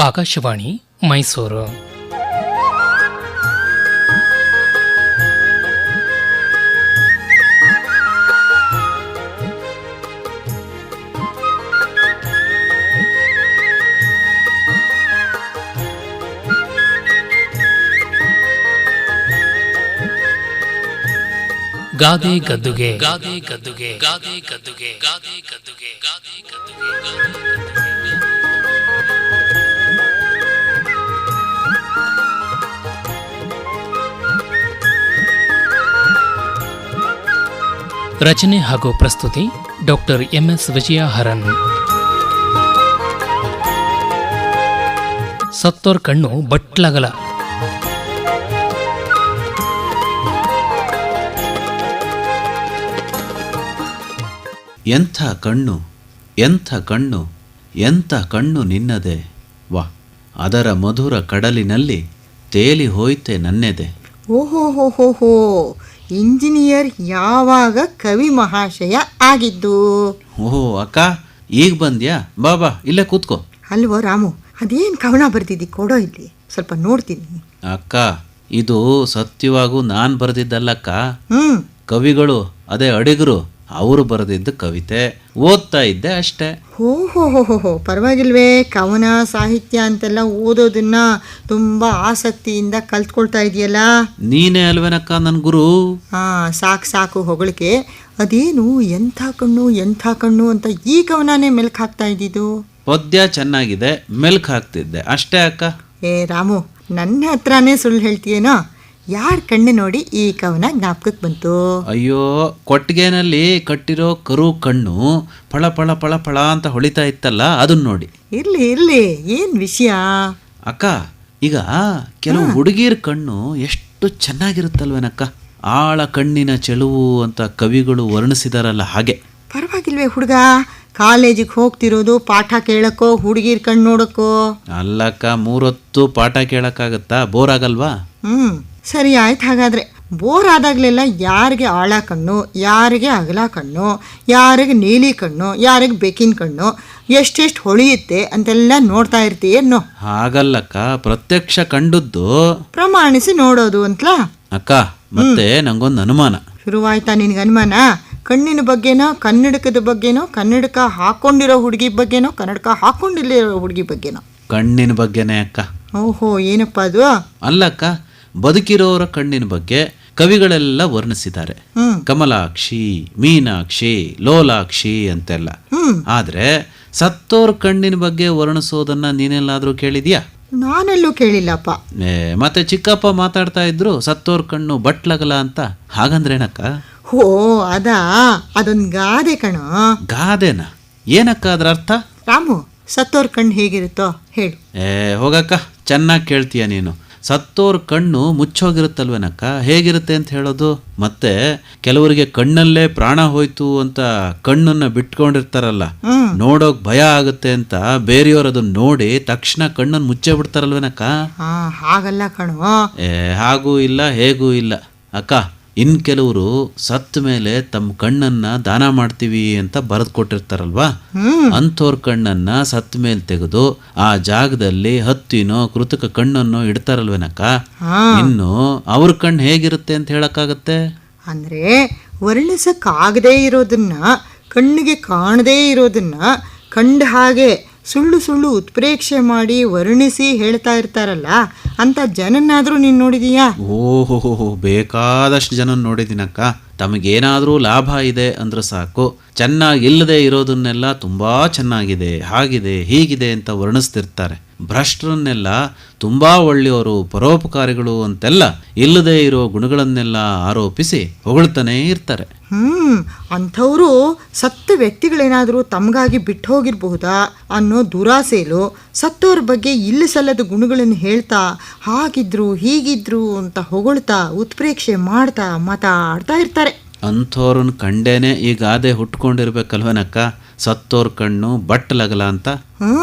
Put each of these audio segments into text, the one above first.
ಆಕಾಶವಾಣಿ ಮೈಸೂರು. ಗಾದೆ ಗದ್ದುಗೆ ಗಾದೆ ಗದ್ದುಗೆ ಗಾದೆ ಗದ್ದುಗೆ ಗಾದೆ ಗದ್ದುಗೆ ಗಾದೆ ಗದ್ದುಗೆ ರಚನೆ ಹಾಗೂ ಪ್ರಸ್ತುತಿ ಡಾಕ್ಟರ್ MS ವಿಜಯ ಹರನ್. ಸತ್ತೋರ್ ಕಣ್ಣು ಬಟ್ಲಗಲ. ಎಂಥ ಕಣ್ಣು, ಎಂಥ ಕಣ್ಣು, ಎಂಥ ಕಣ್ಣು ನಿನ್ನದೆ, ವಾ ಅದರ ಮಧುರ ಕಡಲಿನಲ್ಲಿ ತೇಲಿ ಹೋಯ್ತೆ ನನ್ನೆದೆ. ಓಹೋ, ಇಂಜಿನಿಯರ್ ಯಾವಾಗ ಕವಿ ಮಹಾಶಯ ಆಗಿದ್ದು? ಓಹೋ ಅಕ್ಕ, ಈಗ ಬಂದ್ಯಾ? ಬಾ ಇಲ್ಲೇ ಕೂತ್ಕೋ. ಅಲ್ವೋ ರಾಮು, ಅದೇನು ಕವನ ಬರ್ದಿದ್ದಿ ಕೊಡೋ, ಇಲ್ಲಿ ಸ್ವಲ್ಪ ನೋಡ್ತೀನಿ. ಅಕ್ಕ, ಇದು ಸತ್ಯವಾಗೂ ನಾನು ಬರೆದಿದ್ದಲ್ಲಕ್ಕ. ಕವಿಗಳು ಅದೇ ಅಡಿಗರು, ಅವರು ಬರೆದಿದ್ದ ಕವಿತೆ ಓದ್ತಾ ಇದ್ದೆ ಅಷ್ಟೇ. ಓಹೋ, ಪರವಾಗಿಲ್ವೇ? ಕವನ ಸಾಹಿತ್ಯ ಅಂತೆಲ್ಲ ಓದೋದನ್ನ ತುಂಬಾ ಆಸಕ್ತಿಯಿಂದ ಕಲ್ತ್ಕೊಳ್ತಾ ಇದೆಯಲ್ಲ. ನೀನೇ ಅಲ್ವೇನಕ್ಕ ನನ್ ಗುರು. ಸಾಕು ಹೊಗಳಿಕೆ. ಅದೇನು ಎಂಥ ಕಣ್ಣು ಎಂಥ ಕಣ್ಣು ಅಂತ ಈ ಕವನನೇ ಮೆಲ್ಕ್ ಹಾಕ್ತಾ ಇದ್ದಿದ್ದು? ಪದ್ಯ ಚೆನ್ನಾಗಿದೆ, ಮೆಲ್ಕ್ ಹಾಕ್ತಿದ್ದೆ ಅಷ್ಟೇ ಅಕ್ಕ. ರಾಮು, ನನ್ನ ಹತ್ರನೇ ಸುಳ್ಳು ಹೇಳ್ತೀಯೇನೋ? ಯಾರ ಕಣ್ಣು ನೋಡಿ ಈ ಕವನ ಜ್ಞಾಪಕಕ್ಕೆ ಬಂತು? ಅಯ್ಯೋ, ಕೊಟ್ಟಿಗೆನಲ್ಲಿ ಕಟ್ಟಿರೋ ಕರು ಕಣ್ಣು ಫಳ ಫಳ ಫಳ ಫಳ ಅಂತ ಹೊಳಿತಾ ಇತ್ತಲ್ಲ, ಅದನ್ನ ನೋಡಿ. ಇರ್ಲಿ, ಏನ್ ವಿಷಯ? ಅಕ್ಕ, ಈಗ ಕೆಲವು ಹುಡುಗಿರ ಕಣ್ಣು ಎಷ್ಟು ಚೆನ್ನಾಗಿರುತ್ತಲ್ವೇನಕ್ಕ, ಆಳ ಕಣ್ಣಿನ ಚೆಲುವು ಅಂತ ಕವಿಗಳು ವರ್ಣಿಸಿದಾರಲ್ಲ ಹಾಗೆ. ಪರವಾಗಿಲ್ವೇ ಹುಡುಗ? ಕಾಲೇಜಿಗೆ ಹೋಗ್ತಿರೋದು ಪಾಠ ಕೇಳಕ್ಕೋ, ಹುಡುಗಿರ್ ಕಣ್ಣು ನೋಡಕ್ಕೋ? ಅಲ್ಲಕ್ಕ, 3 ಹೊತ್ತು ಪಾಠ ಕೇಳಕ್ಕಾಗತ್ತಾ? ಬೋರ್ ಆಗಲ್ವಾ? ಸರಿ ಆಯ್ತು. ಹಾಗಾದ್ರೆ ಬೋರ್ ಆದಾಗ್ಲೆಲ್ಲ ಯಾರಿಗೆ ಆಳ ಕಣ್ಣು, ಯಾರಿಗೆ ಅಗಲ ಕಣ್ಣು, ಯಾರಿಗೆ ನೀಲಿ ಕಣ್ಣು, ಯಾರಿಗೆ ಬೆಕ್ಕಿನ ಕಣ್ಣು, ಎಷ್ಟೆಷ್ಟು ಹೊಳೆಯುತ್ತೆ ಅಂತೆಲ್ಲ ನೋಡ್ತಾ ಇರ್ತೀಯೇನೋ? ಹಾಗಲ್ಲಕ್ಕ, ಪ್ರತ್ಯಕ್ಷ ಕಂಡದ್ದು ಪ್ರಮಾಣಿಸಿ ನೋಡೋದು ಅಂತಲಾ? ಅಕ್ಕ, ಮತ್ತೆ ನಂಗೊಂದು ಅನುಮಾನ. ಶುರುವಾಯ್ತಾ ನಿನ್ಗೆ ಅನುಮಾನ? ಕಣ್ಣಿನ ಬಗ್ಗೆನೋ, ಕನ್ನಡಕದ ಬಗ್ಗೆನೋ, ಕನ್ನಡಕ ಹಾಕೊಂಡಿರೋ ಹುಡುಗಿ ಬಗ್ಗೆನೋ, ಕನ್ನಡಕ ಹಾಕೊಂಡಿರೋ ಹುಡುಗಿ ಬಗ್ಗೆನೋ? ಕಣ್ಣಿನ ಬಗ್ಗೆನೇ ಅಕ್ಕ. ಓಹೋ, ಏನಪ್ಪ ಅದು? ಅಲ್ಲಕ್ಕ, ಬದುಕಿರೋರ ಕಣ್ಣಿನ ಬಗ್ಗೆ ಕವಿಗಳೆಲ್ಲ ವರ್ಣಿಸಿದ್ದಾರೆ. ಕಮಲಾಕ್ಷಿ, ಮೀನಾಕ್ಷಿ, ಲೋಲಾಕ್ಷಿ ಅಂತೆಲ್ಲ. ಆದ್ರೆ ಸತ್ತೋರ್ ಕಣ್ಣಿನ ಬಗ್ಗೆ ವರ್ಣಿಸೋದನ್ನ ನೀನೆಲ್ಲಾದ್ರೂ ಕೇಳಿದ್ಯಾ? ನಾನೆಲ್ಲೂ ಕೇಳಿಲ್ಲಪ್ಪ. ಮತ್ತೆ ಚಿಕ್ಕಪ್ಪ ಮಾತಾಡ್ತಾ ಇದ್ರು ಸತ್ತೋರ್ ಕಣ್ಣು ಬಟ್ಲಗಲ ಅಂತ. ಹಾಗಂದ್ರೇನಕ್ಕ? ಓ ಅದೊಂದು ಗಾದೆ ಕಣೋ. ಗಾದೆನಾ? ಏನಕ್ಕ ಅದ್ರ ಅರ್ಥ? ರಾಮು, ಸತ್ತೋರ್ ಕಣ್ಣು ಹೇಗಿರುತ್ತೋ ಹೇಳು. ಹೋಗಕ್ಕ, ಚೆನ್ನಾಗಿ ಕೇಳ್ತೀಯ ನೀನು. ಸತ್ತೋರ್ ಕಣ್ಣು ಮುಚ್ಚೋಗಿರುತ್ತಲ್ವೇನಕ್ಕ, ಹೇಗಿರುತ್ತೆ ಅಂತ ಹೇಳೋದು? ಮತ್ತೆ ಕೆಲವರಿಗೆ ಕಣ್ಣಲ್ಲೇ ಪ್ರಾಣ ಹೋಯ್ತು ಅಂತ ಕಣ್ಣನ್ನ ಬಿಟ್ಕೊಂಡಿರ್ತಾರಲ್ಲ, ನೋಡೋಕ್ ಭಯ ಆಗುತ್ತೆ ಅಂತ ಬೇರೆಯವ್ರು ಅದನ್ನ ನೋಡಿ ತಕ್ಷಣ ಕಣ್ಣನ್ನು ಮುಚ್ಚೇ ಬಿಡ್ತಾರಲ್ವೇನಕ್ಕ? ಹಾಗಲ್ಲ ಕಣೋ. ಹಾಗೂ ಇಲ್ಲ, ಹೇಗೂ ಇಲ್ಲ ಅಕ್ಕ. ಇನ್ ಕೆಲವರು ಸತ್ತ ಮೇಲೆ ತಮ್ಮ ಕಣ್ಣನ್ನ ದಾನ ಮಾಡ್ತೀವಿ ಅಂತ ಬರೆದು ಕೊಟ್ಟಿರ್ತಾರಲ್ವಾ, ಅಂಥವ್ರ ಕಣ್ಣನ್ನ ಸತ್ತ ಮೇಲೆ ತೆಗೆದು ಆ ಜಾಗದಲ್ಲಿ ಹತ್ತಿನೋ ಕೃತಕ ಕಣ್ಣನ್ನು ಇಡ್ತಾರಲ್ವೇನಕ್ಕ. ಇನ್ನು ಅವ್ರ ಕಣ್ಣು ಹೇಗಿರುತ್ತೆ ಅಂತ ಹೇಳಕ್ಕಾಗತ್ತೆ? ಅಂದ್ರೆ ವರ್ಣಿಸಕ್ಕಾಗದೇ ಇರೋದನ್ನ, ಕಣ್ಣಿಗೆ ಕಾಣದೇ ಇರೋದನ್ನ ಕಂಡ ಹಾಗೆ ಸುಳ್ಳು ಉತ್ಪ್ರೇಕ್ಷೆ ಮಾಡಿ ವರ್ಣಿಸಿ ಹೇಳ್ತಾ ಇರ್ತಾರಲ್ಲ, ಅಂತ ಜನನ್ನಾದ್ರೂ ನೀನು ನೋಡಿದೀಯಾ? ಓಹೋ, ಬೇಕಾದಷ್ಟು ಜನ ನೋಡಿದ್ದೀನಕ್ಕ. ತಮಗೇನಾದ್ರೂ ಲಾಭ ಇದೆ ಅಂದ್ರೆ ಸಾಕು, ಚೆನ್ನಾಗಿಲ್ಲದೆ ಇರೋದನ್ನೆಲ್ಲ ತುಂಬಾ ಚೆನ್ನಾಗಿದೆ, ಹಾಗಿದೆ, ಹೀಗಿದೆ ಅಂತ ವರ್ಣಿಸ್ತಿರ್ತಾರೆ. ಭ್ರಷ್ಟರನ್ನೆಲ್ಲ ತುಂಬಾ ಒಳ್ಳೆಯವರು, ಪರೋಪಕಾರಿಗಳು ಅಂತೆಲ್ಲ ಇಲ್ಲದೆ ಇರೋ ಗುಣಗಳನ್ನೆಲ್ಲ ಆರೋಪಿಸಿ ಹೊಗಳ್ತಾನೆ ಇರ್ತಾರೆ. ಅಂಥವ್ರು ಸತ್ತ ವ್ಯಕ್ತಿಗಳೇನಾದರೂ ತಮಗಾಗಿ ಬಿಟ್ಟು ಹೋಗಿರಬಹುದಾ ಅನ್ನೋ ದುರಾಸೆಲು ಸತ್ತೋರ ಬಗ್ಗೆ ಇಲ್ಲ ಸಲ್ಲದ ಗುಣಗಳನ್ನು ಹೇಳ್ತಾ, ಹಾಗಿದ್ರು ಹೀಗಿದ್ರು ಅಂತ ಹೊಗಳ್ತಾ ಉತ್ಪ್ರೇಕ್ಷೆ ಮಾಡ್ತಾ ಮಾತಾಡ್ತಾ ಇರ್ತಾರೆ. ಅಂಥವ್ರನ್ನ ಕಂಡೇನೆ ಈ ಗಾದೆ ಹುಟ್ಕೊಂಡಿರ್ಬೇಕಲ್ವನಕ್ಕ, ಸತ್ತೋರ್ ಕಣ್ಣು ಬಟ್ಟಲಗಲ ಅಂತ.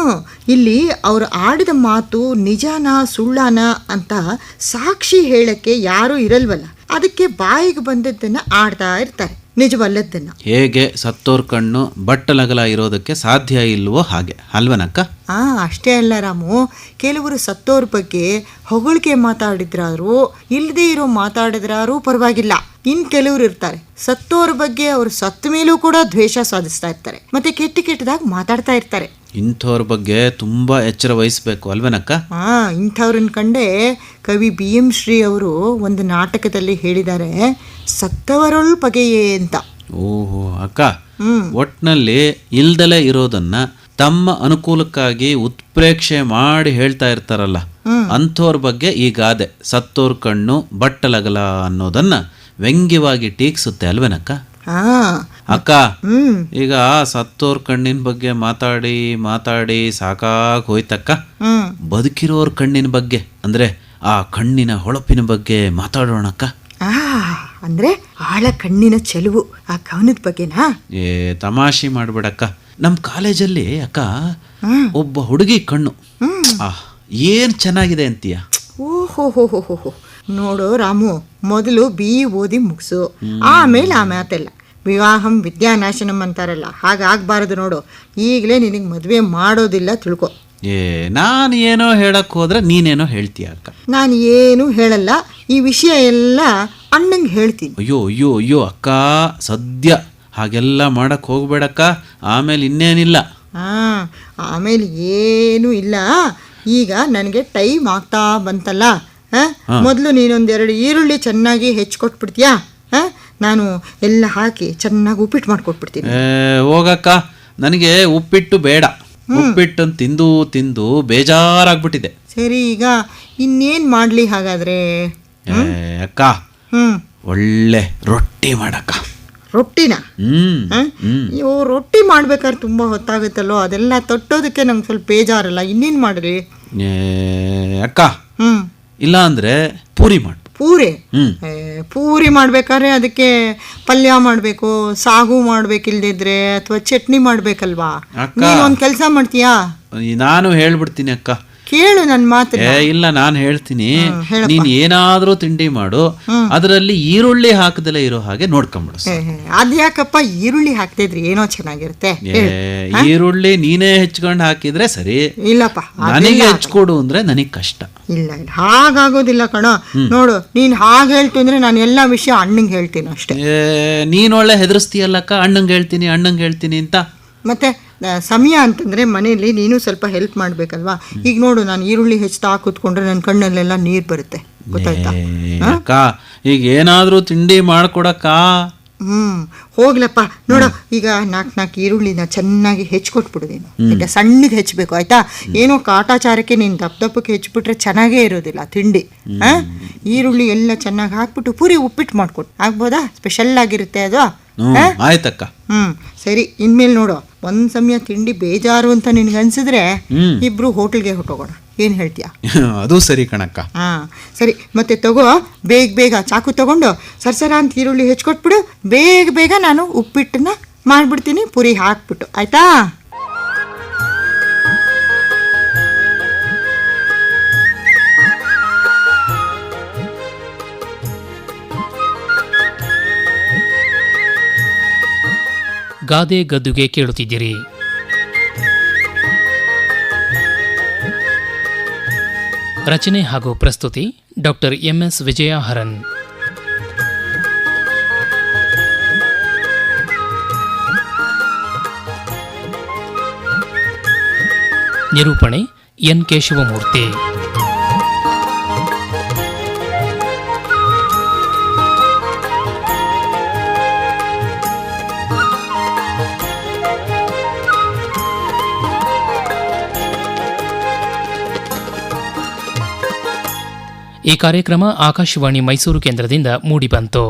ಇಲ್ಲಿ ಅವ್ರು ಆಡಿದ ಮಾತು ನಿಜಾನ ಸುಳ್ಳಾನ ಅಂತ ಸಾಕ್ಷಿ ಹೇಳಕ್ಕೆ ಯಾರೂ ಇರಲ್ವಲ್ಲ, ಅದಕ್ಕೆ ಬಾಯಿಗೆ ಬಂದದ್ದನ್ನ ಆಡ್ತಾ ಇರ್ತಾರೆ, ನಿಜವಲ್ಲದನ್ನ. ಹೇಗೆ ಸತ್ತೋರ್ ಕಣ್ಣು ಬಟ್ಟಲಗಲ ಇರೋದಕ್ಕೆ ಸಾಧ್ಯ ಇಲ್ವೋ ಹಾಗೆ ಅಲ್ವನಕ್ಕ? ಅಷ್ಟೇ ಅಲ್ಲ ರಾಮು, ಕೆಲವರು ಸತ್ತೋರ್ ಬಗ್ಗೆ ಹೊಗಳಿಕೆ ಮಾತಾಡಿದ್ರಾರು ಇಲ್ಲದೆ ಇರೋ ಮಾತಾಡಿದ್ರಾರು ಪರವಾಗಿಲ್ಲ. ಇನ್ ಕೆಲವರು ಇರ್ತಾರೆ ಸತ್ತೋರ್ ಬಗ್ಗೆ ಅವ್ರು ಸತ್ತ ಮೇಲೂ ಕೂಡ ದ್ವೇಷ ಸಾಧಿಸ್ತಾ ಇರ್ತಾರೆ, ಮತ್ತೆ ಕೆಟ್ಟದಾಗ ಮಾತಾಡ್ತಾ ಇರ್ತಾರೆ. ಇಂಥವ್ರ ಬಗ್ಗೆ ತುಂಬಾ ಎಚ್ಚರ ವಹಿಸ್ಬೇಕು ಅಲ್ವೇನಕ್ಕ? ಇಂಥವ್ರನ್ನ ಕಂಡೆ ಕವಿ BM ಶ್ರೀ ಅವರು ಒಂದು ನಾಟಕದಲ್ಲಿ ಹೇಳಿದ್ದಾರೆ, ಸತ್ತವರೊಳ್ ಬಗೆಯೇ ಅಂತ. ಓಹೋ ಅಕ್ಕ, ಒಟ್ನಲ್ಲಿ ಇಲ್ದಲೇ ಇರೋದನ್ನ ತಮ್ಮ ಅನುಕೂಲಕ್ಕಾಗಿ ಉತ್ಪ್ರೇಕ್ಷೆ ಮಾಡಿ ಹೇಳ್ತಾ ಇರ್ತಾರಲ್ಲ, ಅಂಥವ್ರ ಬಗ್ಗೆ ಈ ಗಾದೆ ಸತ್ತೋರ್ ಕಣ್ಣು ಬಟ್ಟಲಗಲ ಅನ್ನೋದನ್ನ ವ್ಯಂಗ್ಯವಾಗಿ ಟೀಕಿಸುತ್ತೆ ಅಲ್ವೇನಕ್ಕ? ಅಕ್ಕ, ಈಗ ಸತ್ತೋರ್ ಕಣ್ಣಿನ ಬಗ್ಗೆ ಮಾತಾಡಿ ಮಾತಾಡಿ ಸಾಕಾಗಿ ಹೋಯ್ತಕ್ಕ. ಬದುಕಿರೋರ್ ಕಣ್ಣಿನ ಬಗ್ಗೆ ಅಂದ್ರೆ ಆ ಕಣ್ಣಿನ ಹೊಳಪಿನ ಬಗ್ಗೆ ಮಾತಾಡೋಣಕ್ಕ. ಅಂದ್ರೆ ಆಳ ಕಣ್ಣಿನ ಚೆಲುವು ಆ ಕವನದ ಬಗ್ಗೆನಾ? ತಮಾಷೆ ಮಾಡ್ಬಿಡಕ್ಕ. ನಮ್ ಕಾಲೇಜಲ್ಲಿ ಅಕ್ಕ ಒಬ್ಬ ಹುಡುಗಿ ಕಣ್ಣು ಏನ್ ಚೆನ್ನಾಗಿದೆ ಅಂತೀಯ. ಓಹೋ ನೋಡು ರಾಮು, ಮೊದಲು BE ಓದಿ ಮುಗಿಸು, ಆಮೇಲೆ ಆ ಮಾತೆಲ್ಲ. ವಿವಾಹಂ ವಿದ್ಯಾನಾಶನಂ ಅಂತಾರಲ್ಲ, ಹಾಗಾಗಬಾರದು ನೋಡು. ಈಗಲೇ ನಿನಗೆ ಮದುವೆ ಮಾಡೋದಿಲ್ಲ ತಿಳ್ಕೊ. ನಾನು ಏನೋ ಹೇಳಕ್ ಹೋದ್ರೆ ನೀನೇನೋ ಹೇಳ್ತೀಯ ಅಕ್ಕ. ನಾನು ಏನು ಹೇಳಲ್ಲ, ಈ ವಿಷಯ ಎಲ್ಲ ಅಣ್ಣಂಗೆ ಹೇಳ್ತೀನಿ. ಅಯ್ಯೋ ಅಕ್ಕ, ಸದ್ಯ ಹಾಗೆಲ್ಲ ಮಾಡಕ್ ಹೋಗ್ಬೇಡಕ್ಕ, ಆಮೇಲೆ ಇನ್ನೇನಿಲ್ಲ. ಆಮೇಲೆ ಏನೂ ಇಲ್ಲ. ಈಗ ನನಗೆ ಟೈಮ್ ಆಗ್ತಾ ಬಂತಲ್ಲ, ಮೊದಲು ನೀನೊಂದೆರಡು ಈರುಳ್ಳಿ ಚೆನ್ನಾಗಿ ಹೆಚ್ಚಿಕೊಟ್ಬಿಡ್ತೀಯಾ? ನಾನು ಎಲ್ಲ ಹಾಕಿ ಚೆನ್ನಾಗಿ ಉಪ್ಪಿಟ್ಟು ಮಾಡಿಕೊಟ್ಬಿಡ್ತೀನಿ. ಹೋಗಕ್ಕ, ನನಗೆ ಉಪ್ಪಿಟ್ಟು ಬೇಡ. ಉಪ್ಪಿಟ್ಟು ತಿಂದು ತಿಂದು ಬೇಜಾರಾಗ್ಬಿಟ್ಟಿದೆ. ಸರಿ, ಈಗ ಇನ್ನೇನ್ ಮಾಡ್ಲಿ ಹಾಗಾದ್ರೆ? ಅಕ್ಕ, ಒಳ್ಳೆ ರೊಟ್ಟಿ ಮಾಡಕ್ಕ. ರೊಟ್ಟಿನ? ರೊಟ್ಟಿ ಮಾಡ್ಬೇಕಾದ್ರೆ ತುಂಬಾ ಹೊತ್ತಾಗುತ್ತಲ್ಲೋ, ಅದೆಲ್ಲ ತೊಟ್ಟೋದಕ್ಕೆ ನಂಗೆ ಸ್ವಲ್ಪ ಬೇಜಾರಲ್ಲ. ಇನ್ನೇನ್ ಮಾಡ್ರಿ ಅಕ್ಕ? ಇಲ್ಲ ಅಂದ್ರೆ ಪೂರಿ ಮಾಡು. ಪೂರಿ ಮಾಡ್ಬೇಕಾದ್ರೆ ಅದಕ್ಕೆ ಪಲ್ಯ ಮಾಡ್ಬೇಕು, ಸಾಗು ಮಾಡ್ಬೇಕಿಲ್ದಿದ್ರೆ, ಅಥವಾ ಚಟ್ನಿ ಮಾಡ್ಬೇಕಲ್ವಾ? ನೀನೊಂದ್ ಕೆಲ್ಸ ಮಾಡ್ತೀಯಾ? ನಾನು ಹೇಳ್ಬಿಡ್ತೀನಿ ಅಕ್ಕ, ಕೇಳು ನನ್ನ ಮಾತು. ಇಲ್ಲ, ನಾನು ಹೇಳ್ತೀನಿ. ನೀನ್ ಏನಾದ್ರೂ ತಿಂಡಿ ಮಾಡು, ಅದರಲ್ಲಿ ಈರುಳ್ಳಿ ಹಾಕದಲ್ಲೇ ಇರೋ ಹಾಗೆ ನೋಡ್ಕೊಂಬಿಡು. ಅದ್ಯಾಕಪ್ಪ ಈರುಳ್ಳಿ ಹಾಕ್ತಿದ್ರಿ ಏನೋ ಚೆನ್ನಾಗಿರುತ್ತೆ. ಈರುಳ್ಳಿ ನೀನೇ ಹೆಚ್ಕೊಂಡು ಹಾಕಿದ್ರೆ ಸರಿ. ಇಲ್ಲಪ್ಪ, ನನಗೆ ಹೆಚ್ಕೊಡು ಅಂದ್ರೆ ನನಗ್ ಕಷ್ಟ. ಇಲ್ಲ ಹಾಗಾಗೋದಿಲ್ಲ ಕಣ. ನೋಡು, ನೀನ್ ಹಾಗೆ ಹೇಳ್ತು ಅಂದ್ರೆ ನಾನು ಎಲ್ಲಾ ವಿಷಯ ಅಣ್ಣಂಗೆ ಹೇಳ್ತೀನಿ ಅಷ್ಟೇ. ನೀನ್ ಒಳ್ಳೆ ಹೆದರ್ಸ್ತೀಯಲ್ಲಕ್ಕ, ಅಣ್ಣಂಗೆ ಹೇಳ್ತೀನಿ ಅಂತ. ಮತ್ತೆ ಸಮಯ ಅಂತಂದ್ರೆ ಮನೇಲಿ ನೀನು ಸ್ವಲ್ಪ ಹೆಲ್ಪ್ ಮಾಡ್ಬೇಕಲ್ವಾ? ಈಗ ನೋಡು, ನಾನು ಈರುಳ್ಳಿ ಹೆಚ್ಚುತ್ತಾ ಕೂತ್ಕೊಂಡ್ರೆ ನನ್ನ ಕಣ್ಣಲ್ಲೆಲ್ಲ ನೀರ್ ಬರುತ್ತೆ, ಗೊತ್ತಾಯ್ತಾ? ಈಗ ಏನಾದ್ರೂ ತಿಂಡಿ ಮಾಡ್ಕೊಡಕ್ಕ. ಹೋಗ್ಲಪ್ಪ. ನೋಡು, ಈಗ 4 ಈರುಳ್ಳಿನ ಚೆನ್ನಾಗಿ ಹೆಚ್ಚಿಕೊಟ್ಬಿಡು ನೀನು. ಆಯ್ತಾ? ಸಣ್ಣಗೆ ಹೆಚ್ಚಬೇಕು, ಆಯ್ತಾ? ಏನೋ ಕಾಟಾಚಾರಕ್ಕೆ ನೀನು ದಪ್ಪಕ್ಕೆ ಹೆಚ್ಚಿಬಿಟ್ರೆ ಚೆನ್ನಾಗೇ ಇರೋದಿಲ್ಲ ತಿಂಡಿ. ಈರುಳ್ಳಿ ಎಲ್ಲ ಚೆನ್ನಾಗಿ ಹಾಕ್ಬಿಟ್ಟು ಪೂರಿ ಉಪ್ಪಿಟ್ಟು ಮಾಡ್ಕೊಟ್ಟು ಆಗ್ಬೋದಾ? ಸ್ಪೆಷಲ್ ಆಗಿರುತ್ತೆ ಅದು. ಆಯ್ತಕ್ಕ. ಸರಿ, ಇನ್ಮೇಲೆ ನೋಡು, ಒಂದ್ ಸಮಯ ತಿಂಡಿ ಬೇಜಾರು ಅಂತ ನಿನ್ಗೆ ಅನ್ಸಿದ್ರೆ ಇಬ್ರು ಹೋಟೆಲ್ಗೆ ಹೊಟ್ಟೋಗೋಣ. ಏನ್ ಹೇಳ್ತೀಯ? ಅದು ಸರಿ ಕಣಕ್ಕ. ಸರಿ, ಮತ್ತೆ ತಗೋ, ಬೇಗ ಚಾಕು ತಗೊಂಡು ಸರ್ಸರ ಅಂತ ಈರುಳ್ಳಿ ಹೆಚ್ಚಿಕೊಟ್ಬಿಡು. ಬೇಗ ನಾನು ಉಪ್ಪಿಟ್ಟನ್ನ ಮಾಡ್ಬಿಡ್ತೀನಿ, ಪುರಿ ಹಾಕ್ಬಿಟ್ಟು, ಆಯ್ತಾ? ಗಾದೆ ಗದ್ದುಗೆ ಕೇಳುತ್ತಿದ್ದೀರಿ. ರಚನೆ ಹಾಗೂ ಪ್ರಸ್ತುತಿ ಡಾಕ್ಟರ್ MS ವಿಜಯ ಹರನ್. ನಿರೂಪಣೆ N ಕೇಶವಮೂರ್ತಿ. ಈ ಕಾರ್ಯಕ್ರಮ ಆಕಾಶವಾಣಿ ಮೈಸೂರು ಕೇಂದ್ರದಿಂದ ಮೂಡಿಬಂತು.